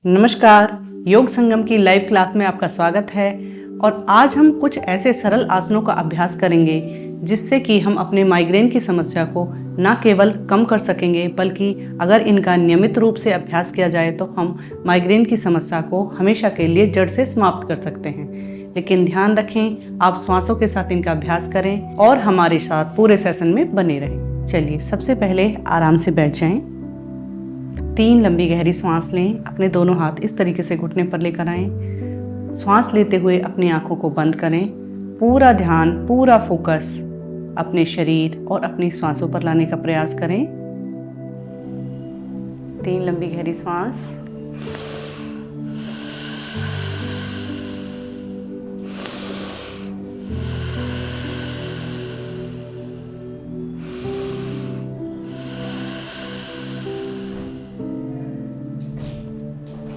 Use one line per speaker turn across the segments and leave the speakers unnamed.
नमस्कार, योग संगम की लाइव क्लास में आपका स्वागत है। और आज हम कुछ ऐसे सरल आसनों का अभ्यास करेंगे जिससे कि हम अपने माइग्रेन की समस्या को न केवल कम कर सकेंगे बल्कि अगर इनका नियमित रूप से अभ्यास किया जाए तो हम माइग्रेन की समस्या को हमेशा के लिए जड़ से समाप्त कर सकते हैं। लेकिन ध्यान रखें, आप श्वासों के साथ इनका अभ्यास करें और हमारे साथ पूरे सेशन में बने रहें। चलिए, सबसे पहले आराम से बैठ जाएं। 3 लंबी गहरी सांस लें। अपने दोनों हाथ इस तरीके से घुटने पर लेकर आएं। सांस लेते हुए अपनी आंखों को बंद करें। पूरा ध्यान, पूरा फोकस अपने शरीर और अपनी सांसों पर लाने का प्रयास करें। 3 लंबी गहरी सांस।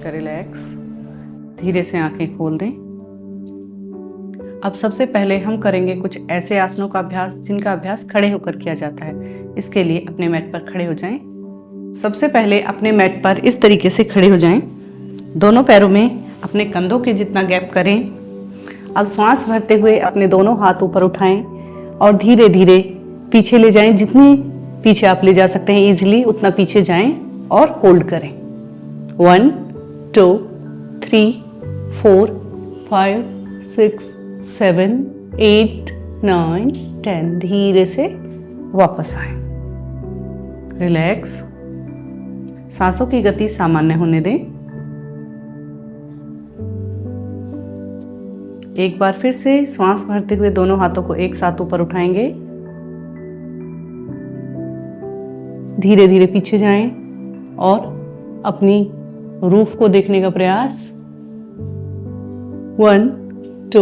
रिलैक्स। धीरे से आंखें खोल दें। अब सबसे पहले हम करेंगे कुछ ऐसे आसनों का अभ्यास जिनका अभ्यास खड़े होकर किया जाता है। इसके लिए अपने मैट पर खड़े हो जाएं। सबसे पहले अपने मैट पर इस तरीके से खड़े हो जाएं। दोनों पैरों में अपने कंधों के जितना गैप करें। अब सांस भरते हुए अपने दोनों हाथ ऊपर उठाएं और धीरे धीरे पीछे ले जाएं। जितनी पीछे आप ले जा सकते हैं इजीली उतना पीछे जाएं और होल्ड करें। 1 2 3 4 5 6 7 8 9 10। धीरे से वापस आए। रिलैक्स। सांसों की गति सामान्य होने दें। एक बार फिर से सांस भरते हुए दोनों हाथों को एक साथ ऊपर उठाएंगे। धीरे धीरे पीछे जाएं और अपनी रूफ को देखने का प्रयास। 1 2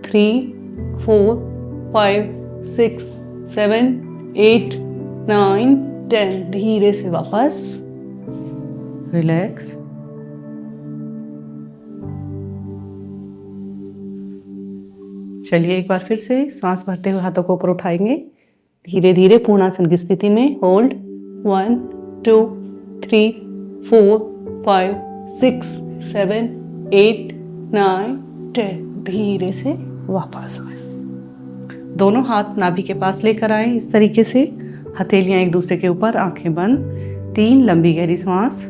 3 4 5 6 7 8 9 10। धीरे से वापस। रिलैक्स। चलिए, एक बार फिर से सांस भरते हुए हाथों को ऊपर उठाएंगे। धीरे धीरे पूर्णासन की स्थिति में होल्ड। 1 2 3 4 5 6 7 8 9 10। धीरे से वापस आए। दोनों हाथ नाभि के पास लेकर आए इस तरीके से, हथेलियां एक दूसरे के ऊपर, आंखें बंद। 3 लंबी गहरी सांस।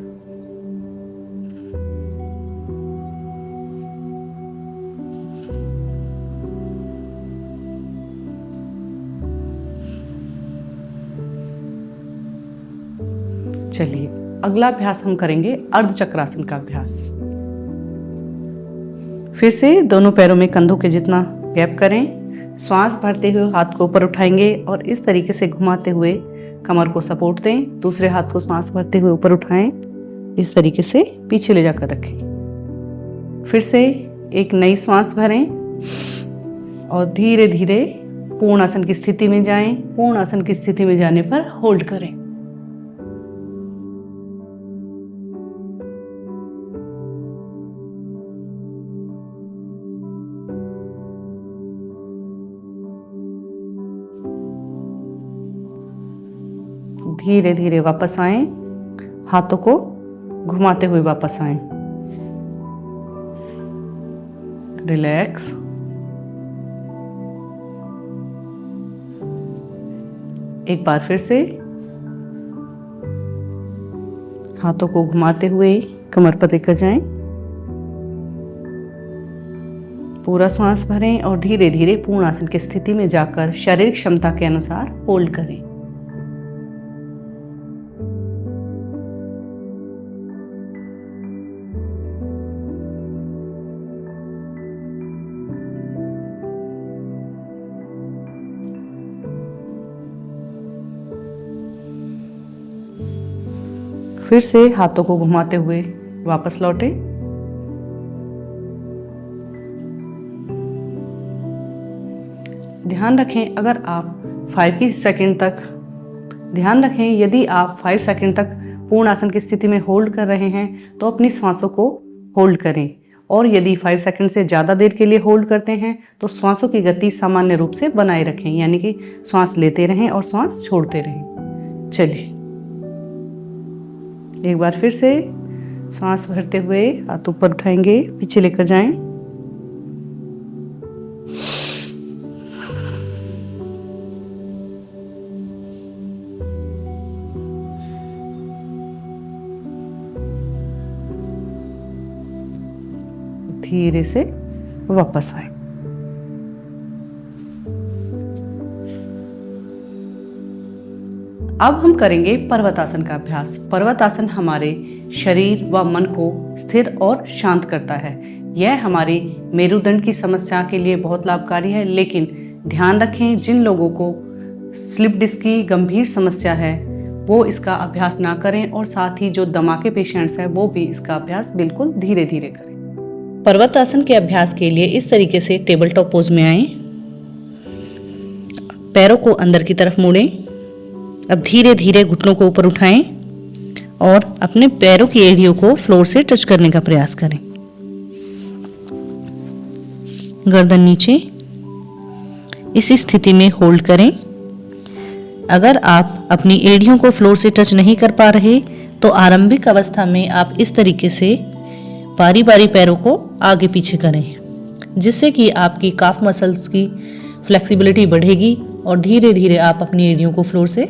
चलिए, अगला अभ्यास हम करेंगे अर्धचक्रासन का अभ्यास। फिर से दोनों पैरों में कंधों के जितना गैप करें। सांस भरते हुए हाथ को ऊपर उठाएंगे और इस तरीके से घुमाते हुए कमर को सपोर्ट दें। दूसरे हाथ को सांस भरते हुए ऊपर उठाएं। इस तरीके से पीछे ले जाकर रखें। फिर से एक नई सांस भरें और धीरे धीरे पूर्णासन की स्थिति में जाएं। पूर्णासन की स्थिति में जाने पर होल्ड करें। धीरे धीरे वापस आएं। हाथों को घुमाते हुए वापस आएं। रिलैक्स। एक बार फिर से हाथों को घुमाते हुए कमर पर लेकर जाएं। पूरा सांस भरें और धीरे धीरे पूर्णासन की स्थिति में जाकर शारीरिक क्षमता के अनुसार होल्ड करें। फिर से हाथों को घुमाते हुए वापस लौटें। ध्यान रखें, अगर आप 5 सेकंड तक यदि आप 5 सेकंड तक पूर्ण आसन की स्थिति में होल्ड कर रहे हैं तो अपनी सांसों को होल्ड करें। और यदि 5 सेकंड से ज़्यादा देर के लिए होल्ड करते हैं तो सांसों की गति सामान्य रूप से बनाए रखें, यानी कि सांस लेते रहें और सांस छोड़ते रहें। चलिए, एक बार फिर से सांस भरते हुए हाथ ऊपर उठाएंगे, पीछे लेकर जाएं। धीरे से वापस आए। अब हम करेंगे पर्वतासन का अभ्यास। पर्वतासन हमारे शरीर व मन को स्थिर और शांत करता है। यह हमारी मेरुदंड की समस्या के लिए बहुत लाभकारी है, लेकिन ध्यान रखें जिन लोगों को स्लिप डिस्क की गंभीर समस्या है वो इसका अभ्यास ना करें, और साथ ही जो दमा के पेशेंट्स हैं वो भी इसका अभ्यास बिल्कुल धीरे धीरे करें। पर्वतासन के अभ्यास के लिए इस तरीके से टेबल टॉप पोज में आएं, पैरों को अंदर की तरफ मोड़ें। अब धीरे धीरे घुटनों को ऊपर उठाएं और अपने पैरों की एड़ियों को फ्लोर से टच करने का प्रयास करें। गर्दन नीचे, इस स्थिति में होल्ड करें। अगर आप अपनी एड़ियों को फ्लोर से टच नहीं कर पा रहे तो आरंभिक अवस्था में आप इस तरीके से बारी बारी पैरों को आगे पीछे करें, जिससे कि आपकी काफ मसल्स की फ्लेक्सिबिलिटी बढ़ेगी और धीरे धीरे आप अपनी एड़ियों को फ्लोर से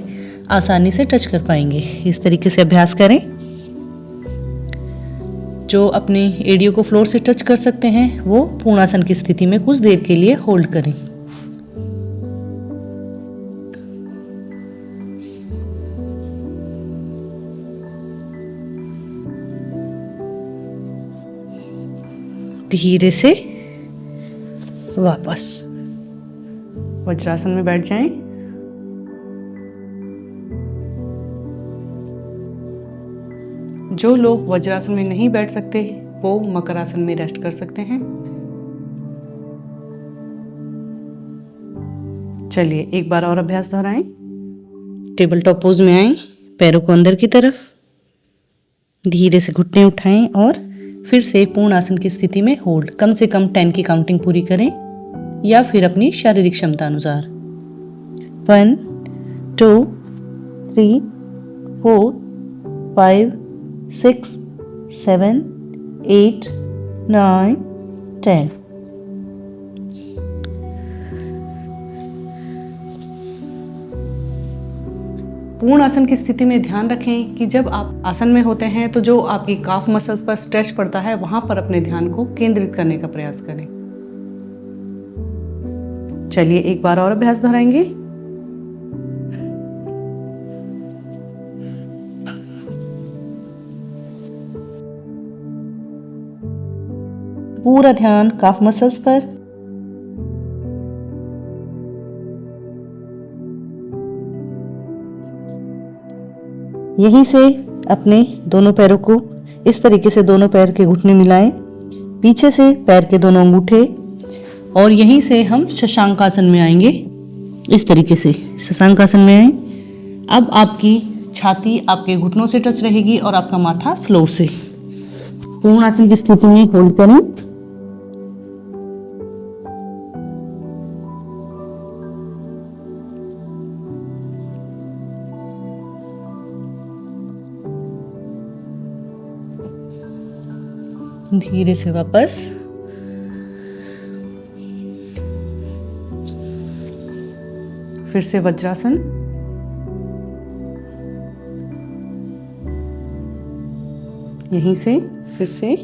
आसानी से टच कर पाएंगे। इस तरीके से अभ्यास करें। जो अपनी एड़ियों को फ्लोर से टच कर सकते हैं वो पूर्णासन की स्थिति में कुछ देर के लिए होल्ड करें। धीरे से वापस वज्रासन में बैठ जाएं। जो लोग वज्रासन में नहीं बैठ सकते वो मकर आसन में रेस्ट कर सकते हैं। चलिए एक बार और अभ्यास दोहराएं। टेबल टॉप पोज में आएं, पैरों को अंदर की तरफ, धीरे से घुटने उठाएं और फिर से पूर्ण आसन की स्थिति में होल्ड। कम से कम 10 की काउंटिंग पूरी करें या फिर अपनी शारीरिक क्षमता अनुसार। 1 2 3 4 5 6 7 8 9 10। पूर्ण आसन की स्थिति में ध्यान रखें कि जब आप आसन में होते हैं तो जो आपकी काफ मसल्स पर स्ट्रेच पड़ता है वहां पर अपने ध्यान को केंद्रित करने का प्रयास करें। चलिए एक बार और अभ्यास दोहराएंगे। पूरा ध्यान काफ मसल्स पर। यहीं से अपने दोनों पैरों को इस तरीके से दोनों पैर के घुटने मिलाएं, पीछे से पैर के दोनों अंगूठे, और यहीं से हम शशांक आसन में आएंगे। इस तरीके से शशांक आसन में आए। अब आपकी छाती आपके घुटनों से टच रहेगी और आपका माथा फ्लोर से। पूर्ण आसन की स्थिति में होल्ड करें। धीरे से वापस। फिर से वज्रासन। यहीं से फिर से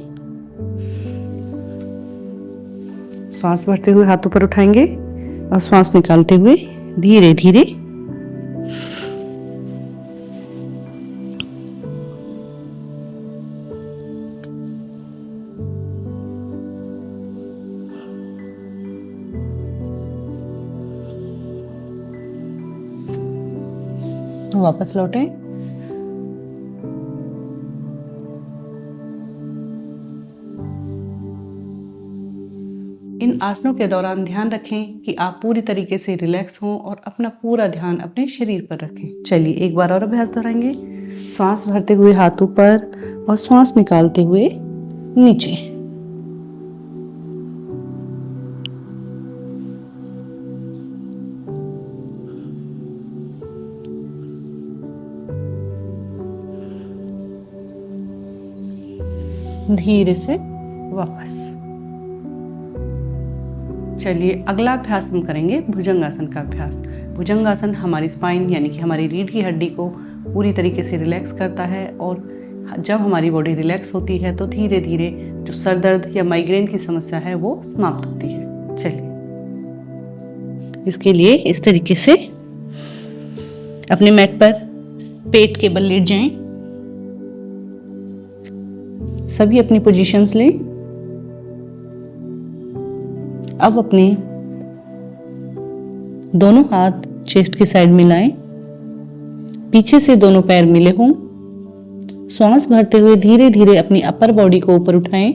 श्वास भरते हुए हाथ ऊपर उठाएंगे और श्वास निकालते हुए धीरे धीरे वापस लौटें। इन आसनों के दौरान ध्यान रखें कि आप पूरी तरीके से रिलैक्स हों और अपना पूरा ध्यान अपने शरीर पर रखें। चलिए एक बार और अभ्यास दोहराएंगे। श्वास भरते हुए हाथ ऊपर और श्वास निकालते हुए नीचे। धीरे से वापस। चलिए अगला अभ्यास हम करेंगे भुजंगासन का अभ्यास। भुजंगासन हमारी स्पाइन यानी कि हमारी रीढ़ की हड्डी को पूरी तरीके से रिलैक्स करता है, और जब हमारी बॉडी रिलैक्स होती है तो धीरे धीरे जो सर दर्द या माइग्रेन की समस्या है वो समाप्त होती है। चलिए इसके लिए इस तरीके से अपने मैट पर पेट के बल लेट जाएं। सभी अपनी पोजीशंस लें। अब अपने दोनों हाथ चेस्ट की साइड में लाएं, पीछे से दोनों पैर मिले हों। श्वास भरते हुए धीरे धीरे अपनी अपर बॉडी को ऊपर उठाएं।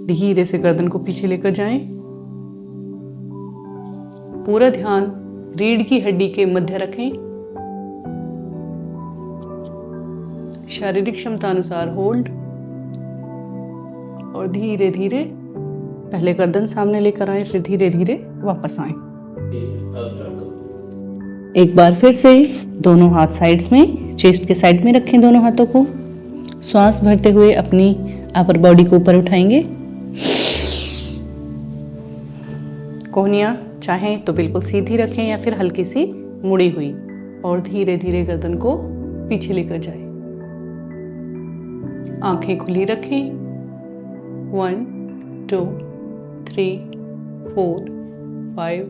धीरे से गर्दन को पीछे लेकर जाएं। पूरा ध्यान रीढ़ की हड्डी के मध्य रखें। शारीरिक क्षमता अनुसार होल्ड, और धीरे धीरे पहले गर्दन सामने लेकर आए, फिर धीरे धीरे वापस आए। एक बार फिर से दोनों हाथ साइड्स में, चेस्ट के साइड में रखें दोनों हाथों को। श्वास भरते हुए अपनी अपर बॉडी को ऊपर उठाएंगे। कोहनियां चाहें तो बिल्कुल सीधी रखें या फिर हल्की सी मुड़ी हुई, और धीरे धीरे गर्दन को पीछे लेकर जाएं। आंखें खुली रखें। 1 2 3 4 5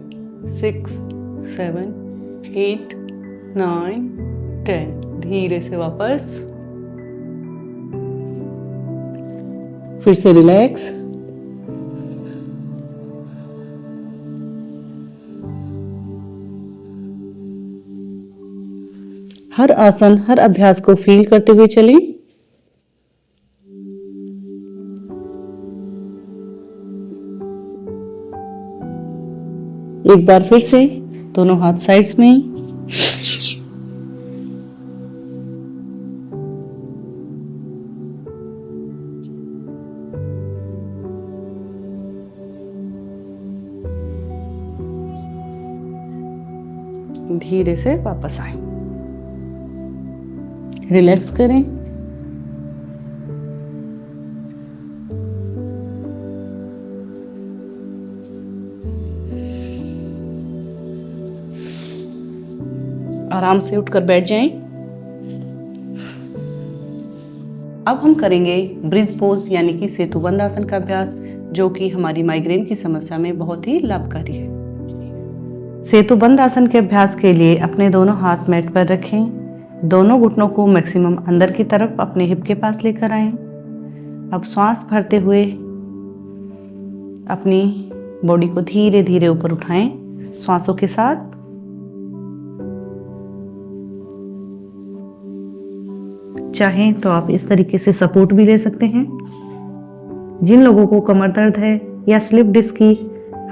6 7 8 9 10। धीरे से वापस, फिर से रिलैक्स। हर आसन, हर अभ्यास को फील करते हुए चलें। एक बार फिर से दोनों हाथ साइड्स में। धीरे से वापस आए। रिलैक्स करें। आराम से उठकर बैठ जाएं। अब हम करेंगे ब्रिज पोज यानी कि सेतुबंद आसन का अभ्यास, जो कि हमारी माइग्रेन की समस्या में बहुत ही लाभकारी है। सेतुबंद आसन के अभ्यास के लिए अपने दोनों हाथ मैट पर रखें। दोनों घुटनों को मैक्सिमम अंदर की तरफ अपने हिप के पास लेकर आएं। अब श्वास भरते हुए अपनी बॉडी को धीरे धीरे ऊपर उठाएं श्वासों के साथ। चाहें तो आप इस तरीके से सपोर्ट भी ले सकते हैं। जिन लोगों को कमर दर्द है या स्लिप डिस्क की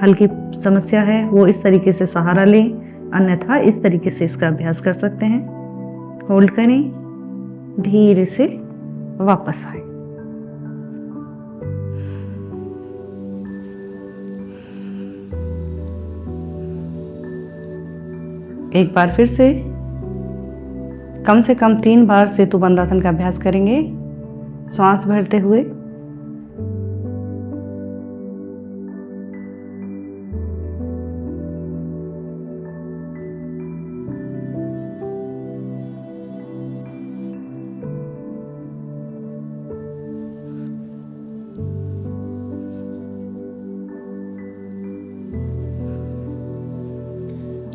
हल्की समस्या है वो इस तरीके से सहारा लें, अन्यथा इस तरीके से इसका अभ्यास कर सकते हैं। होल्ड करें, धीरे से वापस आए। एक बार फिर से कम 3 बार सेतुबंद आसन का अभ्यास करेंगे श्वास भरते हुए।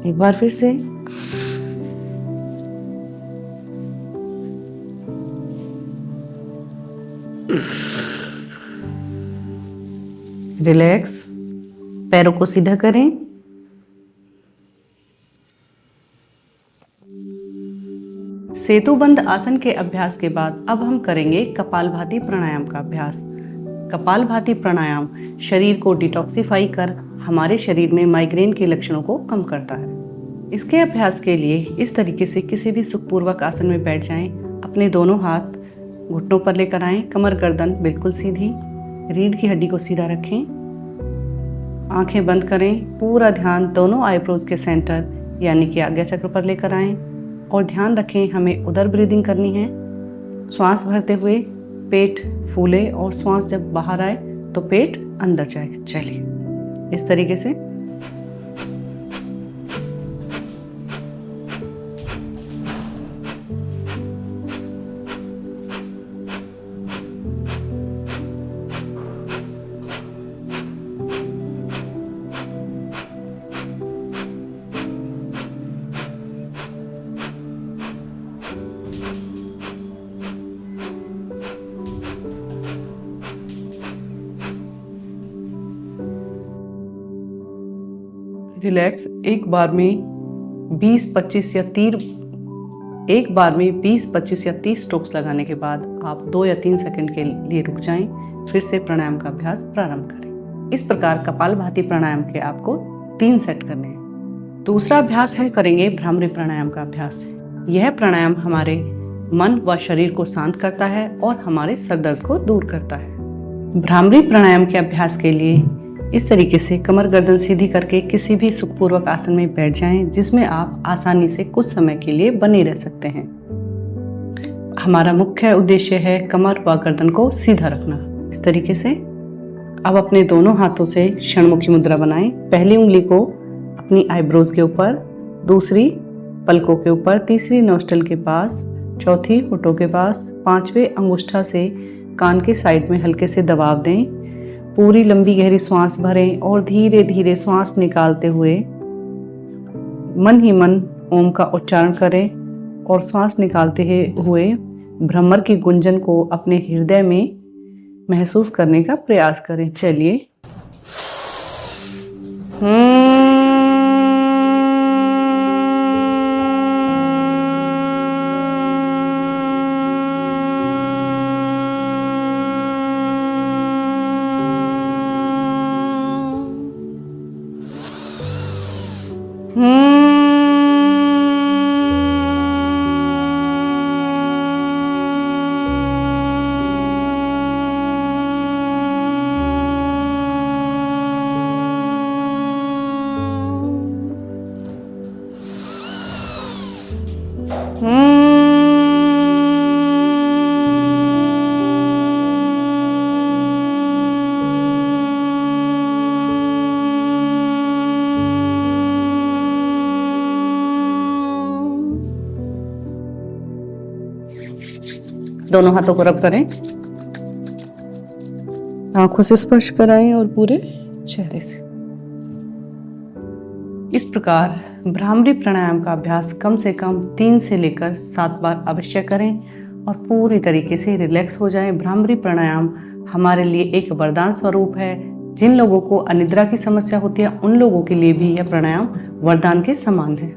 एक बार फिर से रिलैक्स, पैरों को सीधा करें। सेतुबंद आसन के अभ्यास के बाद अब हम करेंगे कपालभाति प्राणायाम का अभ्यास। कपालभाति प्राणायाम शरीर को डिटॉक्सिफाई कर हमारे शरीर में माइग्रेन के लक्षणों को कम करता है। इसके अभ्यास के लिए इस तरीके से किसी भी सुखपूर्वक आसन में बैठ जाएं। अपने दोनों हाथ घुटनों पर लेकर आएं, कमर गर्दन बिल्कुल सीधी, रीढ़ की हड्डी को सीधा रखें, आंखें बंद करें। पूरा ध्यान दोनों आईब्रोज के सेंटर यानी कि आज्ञा चक्र पर लेकर आएं और ध्यान रखें हमें उदर ब्रीदिंग करनी है। श्वास भरते हुए पेट फूले और श्वास जब बाहर आए तो पेट अंदर जाए। चलिए इस तरीके से। रिलैक्स। एक बार में 20-25 या 30 स्ट्रोक्स लगाने के बाद आप 2 या 3 सेकंड के लिए रुक जाएं, फिर से प्राणायाम का अभ्यास प्रारंभ करें। इस प्रकार कपालभाति प्राणायाम के आपको 3 सेट करने हैं। दूसरा अभ्यास हम करेंगे भ्रामरी प्राणायाम का अभ्यास। यह प्राणायाम हमारे मन व शरीर को शांत करता है और हमारे सर दर्द को दूर करता है। भ्रामरी प्राणायाम के अभ्यास के लिए इस तरीके से कमर गर्दन सीधी करके किसी भी सुखपूर्वक आसन में बैठ जाएं, जिसमें आप आसानी से कुछ समय के लिए बने रह सकते हैं। हमारा मुख्य उद्देश्य है कमर व गर्दन को सीधा रखना। इस तरीके से अब अपने दोनों हाथों से षणमुखी मुद्रा बनाएं। पहली उंगली को अपनी आईब्रोज के ऊपर, दूसरी पलकों के ऊपर, तीसरी नोस्ट्रल के पास, चौथी होठों के पास, 5वें अंगुष्ठा से कान के साइड में हल्के से दबाव दें। पूरी लंबी गहरी श्वास भरें और धीरे धीरे श्वास निकालते हुए मन ही मन ओम का उच्चारण करें और श्वास निकालते हुए भ्रमर की गुंजन को अपने हृदय में महसूस करने का प्रयास करें। चलिए। दोनों हाथों को रब करें, आंखों से स्पर्श कराएं और पूरे चेहरे से। इस प्रकार भ्रामरी प्राणायाम का अभ्यास कम से कम 3 से लेकर 7 बार अवश्य करें और पूरी तरीके से रिलैक्स हो जाएं। भ्रामरी प्राणायाम हमारे लिए एक वरदान स्वरूप है। जिन लोगों को अनिद्रा की समस्या होती है उन लोगों के लिए भी यह प्राणायाम वरदान के समान है।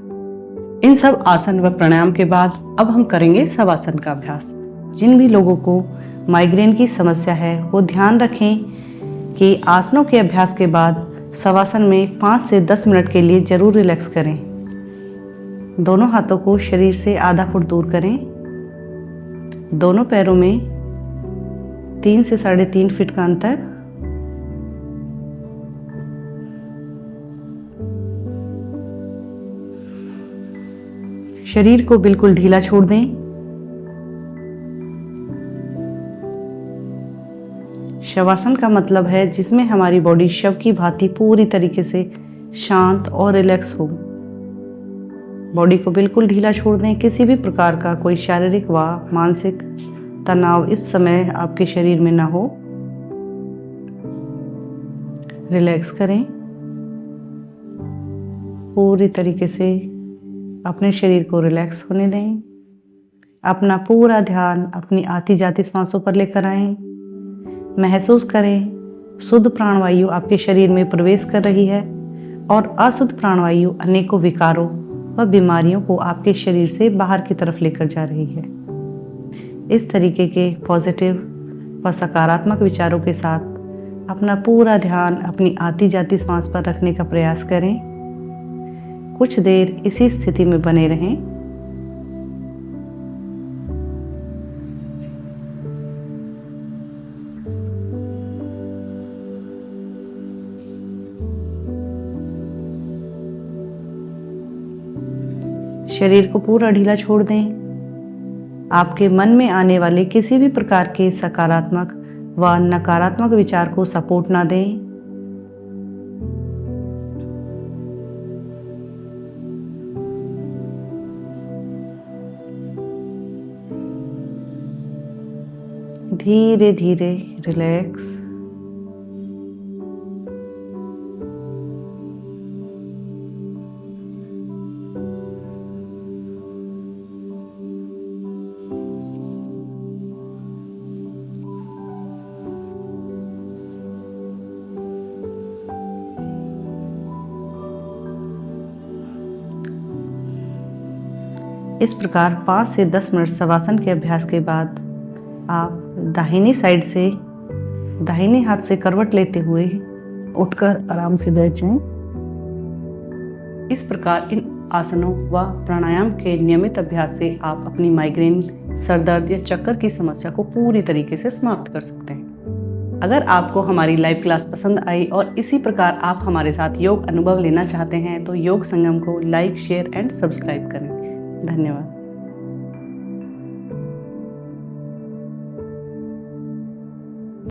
इन सब आसन व प्राणायाम के बाद अब हम करेंगे शवासन का अभ्यास। जिन भी लोगों को माइग्रेन की समस्या है वो ध्यान रखें कि आसनों के अभ्यास के बाद शवासन में 5 से 10 मिनट के लिए जरूर रिलैक्स करें। दोनों हाथों को शरीर से आधा फुट दूर करें। दोनों पैरों में 3 से 3.5 फीट का अंतर। शरीर को बिल्कुल ढीला छोड़ दें। शवासन का मतलब है जिसमें हमारी बॉडी शव की भांति पूरी तरीके से शांत और रिलैक्स हो। बॉडी को बिल्कुल ढीला छोड़ दें। किसी भी प्रकार का कोई शारीरिक व मानसिक तनाव इस समय आपके शरीर में ना हो। रिलैक्स करें। पूरी तरीके से अपने शरीर को रिलैक्स होने दें। अपना पूरा ध्यान अपनी आती जाती सांसों पर लेकर आएं। महसूस करें शुद्ध प्राणवायु आपके शरीर में प्रवेश कर रही है और अशुद्ध प्राणवायु अनेकों विकारों व बीमारियों को आपके शरीर से बाहर की तरफ लेकर जा रही है। इस तरीके के पॉजिटिव व सकारात्मक विचारों के साथ अपना पूरा ध्यान अपनी आती जाती सांस पर रखने का प्रयास करें। कुछ देर इसी स्थिति में बने रहें।
शरीर को पूरा ढीला छोड़ दें। आपके मन में आने वाले किसी भी प्रकार के सकारात्मक व नकारात्मक विचार को सपोर्ट ना दें। धीरे धीरे रिलैक्स। इस प्रकार 5 से 10 मिनट शवासन के अभ्यास के बाद आप दाहिनी साइड से दाहिने हाथ से करवट लेते हुए उठकर आराम से बैठ जाएं।
इस प्रकार इन आसनों व प्राणायाम के नियमित अभ्यास से आप अपनी माइग्रेन, सर दर्द या चक्कर की समस्या को पूरी तरीके से समाप्त कर सकते हैं। अगर आपको हमारी लाइव क्लास पसंद आई और इसी प्रकार आप हमारे साथ योग अनुभव लेना चाहते हैं तो योग संगम को लाइक, शेयर एंड सब्सक्राइब करें। धन्यवाद।